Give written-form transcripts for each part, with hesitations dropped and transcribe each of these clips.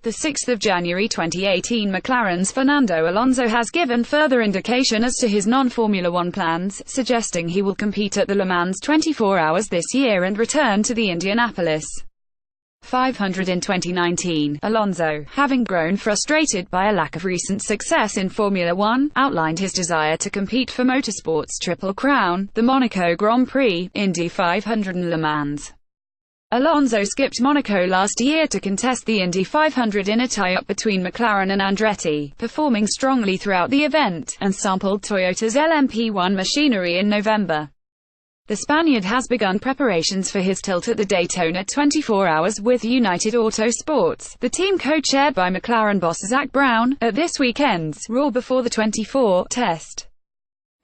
The 6th of January 2018, McLaren's Fernando Alonso has given further indication as to his non-Formula One plans, suggesting he will compete at the Le Mans 24 Hours this year and return to the Indianapolis 500 in 2019. Alonso, having grown frustrated by a lack of recent success in Formula One, outlined his desire to compete for Motorsport's Triple Crown, the Monaco Grand Prix, Indy 500 and Le Mans. Alonso skipped Monaco last year to contest the Indy 500 in a tie-up between McLaren and Andretti, performing strongly throughout the event, and sampled Toyota's LMP1 machinery in November. The Spaniard has begun preparations for his tilt at the Daytona 24 Hours with United Autosports, the team co-chaired by McLaren boss Zak Brown, at this weekend's Raw before the 24 test.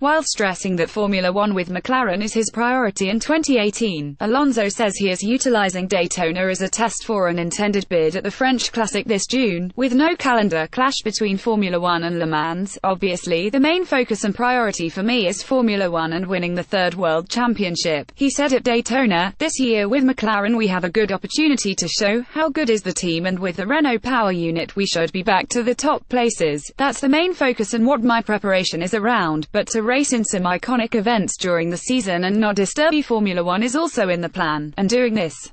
While stressing that Formula One with McLaren is his priority in 2018, Alonso says he is utilizing Daytona as a test for an intended bid at the French Classic this June, with no calendar clash between Formula One and Le Mans. Obviously, the main focus and priority for me is Formula One and winning the third World Championship, he said at Daytona. This year with McLaren we have a good opportunity to show how good is the team, and with the Renault power unit we should be back to the top places. That's the main focus and what my preparation is around, but to race in some iconic events during the season and not disturb Formula One is also in the plan, and doing this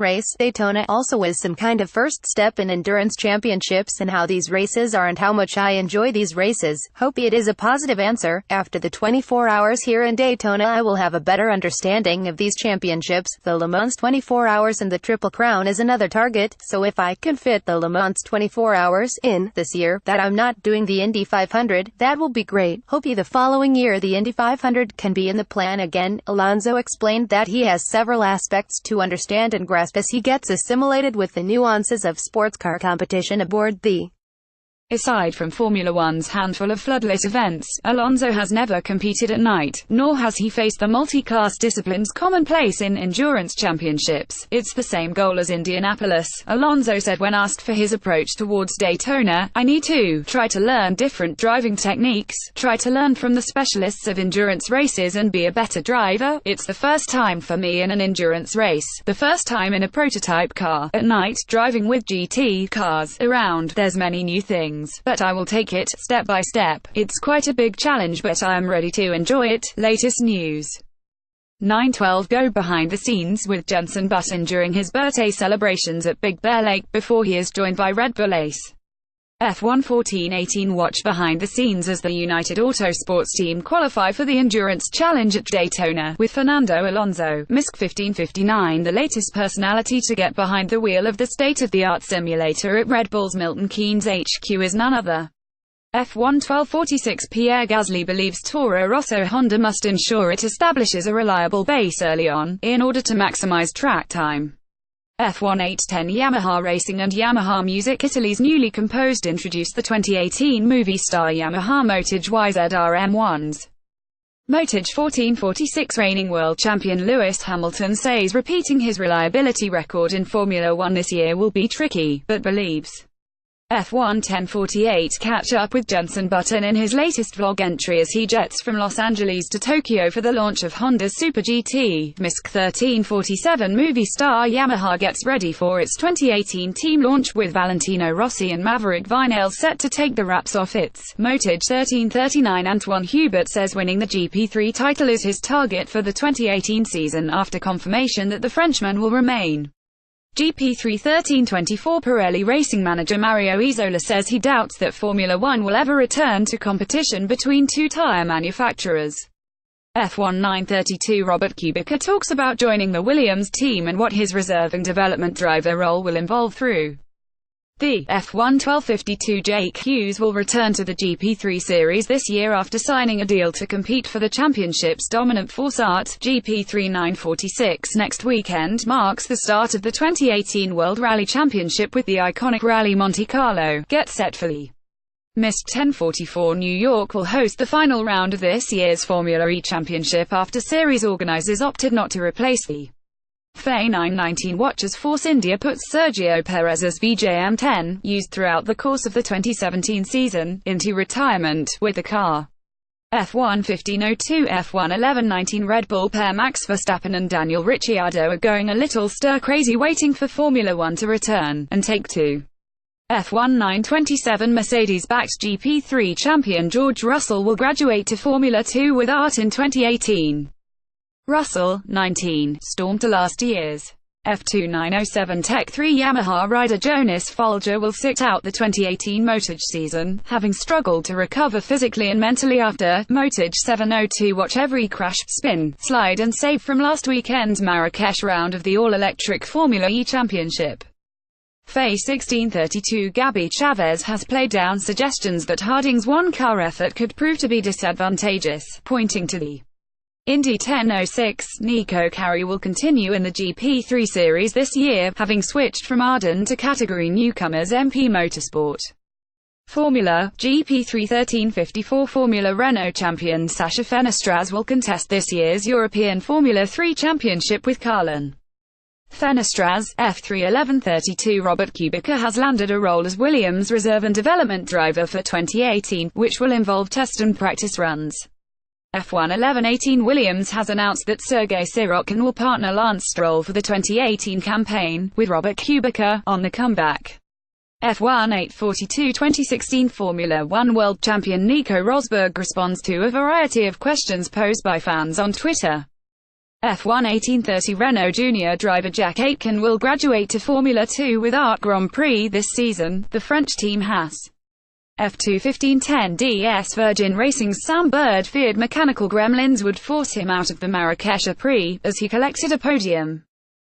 race, Daytona, also is some kind of first step in endurance championships and how these races are and how much I enjoy these races. Hope it is a positive answer. After the 24 hours here in Daytona I will have a better understanding of these championships. The Le Mans 24 hours and the Triple Crown is another target, so if I can fit the Le Mans 24 hours in this year, that I'm not doing the Indy 500, that will be great. Hope the following year the Indy 500 can be in the plan again. Alonso explained that he has several aspects to understand and grasp as he gets assimilated with the nuances of sports car competition aboard the Aside from Formula One's handful of floodlit events, Alonso has never competed at night, nor has he faced the multi-class disciplines commonplace in endurance championships. It's the same goal as Indianapolis, Alonso said when asked for his approach towards Daytona. I need to try to learn different driving techniques, try to learn from the specialists of endurance races and be a better driver. It's the first time for me in an endurance race, the first time in a prototype car, at night, driving with GT cars around. There's many new things, but I will take it step by step. It's quite a big challenge, but I am ready to enjoy it. Latest news. 9/12 Go behind the scenes with Jenson Button during his birthday celebrations at Big Bear Lake before he is joined by Red Bull ace. F1 14/18 Watch behind the scenes as the United Autosports team qualify for the Endurance Challenge at Daytona, with Fernando Alonso, MISC 1559, the latest personality to get behind the wheel of the state-of-the-art simulator at Red Bull's Milton Keynes HQ is none other. F1 12:46 Pierre Gasly believes Toro Rosso Honda must ensure it establishes a reliable base early on, in order to maximize track time. F1 8:10 Yamaha Racing and Yamaha Music Italy's newly composed introduced the 2018 movie star Yamaha Motage YZR-M1s. Motage 14:46 Reigning world champion Lewis Hamilton says repeating his reliability record in Formula One this year will be tricky, but believes. F1 10:48 Catch up with Jenson Button in his latest vlog entry as he jets from Los Angeles to Tokyo for the launch of Honda's Super GT. MISC 13:47 Movie star Yamaha gets ready for its 2018 team launch with Valentino Rossi and Maverick Vinales set to take the wraps off its. Motage 13:39 Antoine Hubert says winning the GP3 title is his target for the 2018 season after confirmation that the Frenchman will remain. GP3 13:24 Pirelli racing manager Mario Isola says he doubts that Formula One will ever return to competition between two tire manufacturers. F1 9:32 Robert Kubica talks about joining the Williams team and what his reserve and development driver role will involve through the F1 12:52 Jake Hughes will return to the GP3 series this year after signing a deal to compete for the championship's dominant force art. GP3 9:46 Next weekend marks the start of the 2018 World Rally Championship with the iconic Rally Monte Carlo. Get set for the MISC 10:44 New York will host the final round of this year's Formula E Championship after series organizers opted not to replace the FA 919 watch as Force India puts Sergio Perez's VJM10, used throughout the course of the 2017 season, into retirement, with the car. F1 15:02 F1 11:19 Red Bull pair Max Verstappen and Daniel Ricciardo are going a little stir-crazy waiting for Formula One to return, and take two. F1 927 Mercedes-backed GP3 champion George Russell will graduate to Formula 2 with art in 2018. Russell, 19, stormed to last year's F2 907 Tech 3 Yamaha rider Jonas Folger will sit out the 2018 Motage season, having struggled to recover physically and mentally after Motage 702 watch every crash, spin, slide and save from last weekend's Marrakesh round of the all-electric Formula E Championship. FA 1632 Gabby Chavez has played down suggestions that Harding's one-car effort could prove to be disadvantageous, pointing to the Indy 1006. Nico Carey will continue in the GP3 series this year, having switched from Arden to category newcomers MP Motorsport. Formula GP3 1354 Formula Renault champion Sasha Fenestraz will contest this year's European Formula 3 Championship with Carlin. Fenestraz, F3 1132 Robert Kubica has landed a role as Williams' reserve and development driver for 2018, which will involve test and practice runs. F1 1118 Williams has announced that Sergei Sirotkin will partner Lance Stroll for the 2018 campaign, with Robert Kubica on the comeback. F1 842 2016 Formula 1 World Champion Nico Rosberg responds to a variety of questions posed by fans on Twitter. F1 1830 Renault Junior driver Jack Aitken will graduate to Formula 2 with Art Grand Prix this season, the French team has. F2 1510 DS Virgin Racing's Sam Bird feared mechanical gremlins would force him out of the Marrakesh Prix, as he collected a podium.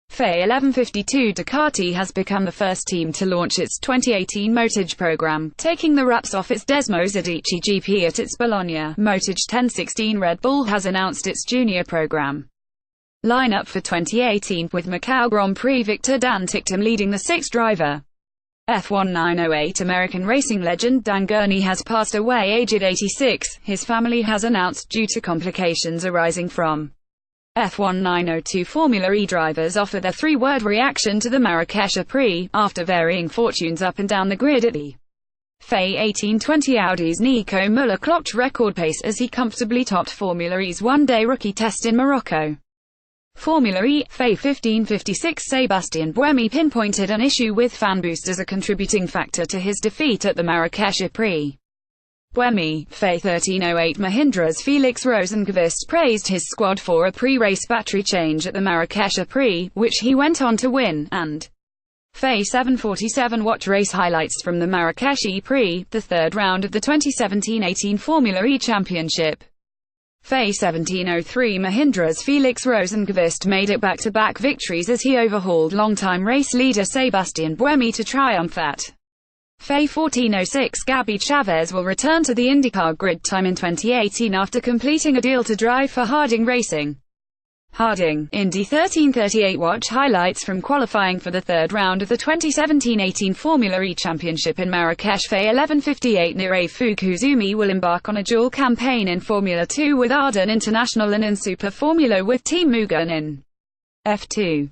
FA 1152 Ducati has become the first team to launch its 2018 Motage program, taking the wraps off its Desmos Adichie GP at its Bologna Motage 1016 Red Bull has announced its junior program lineup for 2018, with Macau Grand Prix Victor Dan Ticktum leading the sixth driver. F1 908 American racing legend Dan Gurney has passed away aged 86, his family has announced, due to complications arising from. F1 902 Formula E drivers offer their three-word reaction to the Marrakesh Prix, after varying fortunes up and down the grid at the FA 1820 Audi's Nico Müller clocked record pace as he comfortably topped Formula E's one-day rookie test in Morocco. Formula E, FA 1556 Sebastian Buemi pinpointed an issue with fan boost as a contributing factor to his defeat at the Marrakesh Prix. Buemi, FA 1308 Mahindra's Felix Rosenqvist praised his squad for a pre-race battery change at the Marrakesh Prix, which he went on to win, and FA 747 watch race highlights from the Marrakesh Prix, the third round of the 2017-18 Formula E Championship. FA 1703 Mahindra's Felix Rosenqvist made it back-to-back victories as he overhauled longtime race leader Sebastian Buemi to triumph at FA 1406 Gabby Chavez will return to the IndyCar grid time in 2018 after completing a deal to drive for Harding Racing. Harding, Indy 1338 watch highlights from qualifying for the third round of the 2017-18 Formula E Championship in Marrakesh. FA 1158 Nirei Fukuzumi will embark on a dual campaign in Formula 2 with Arden International and in Super Formula with Team Mugen in F2.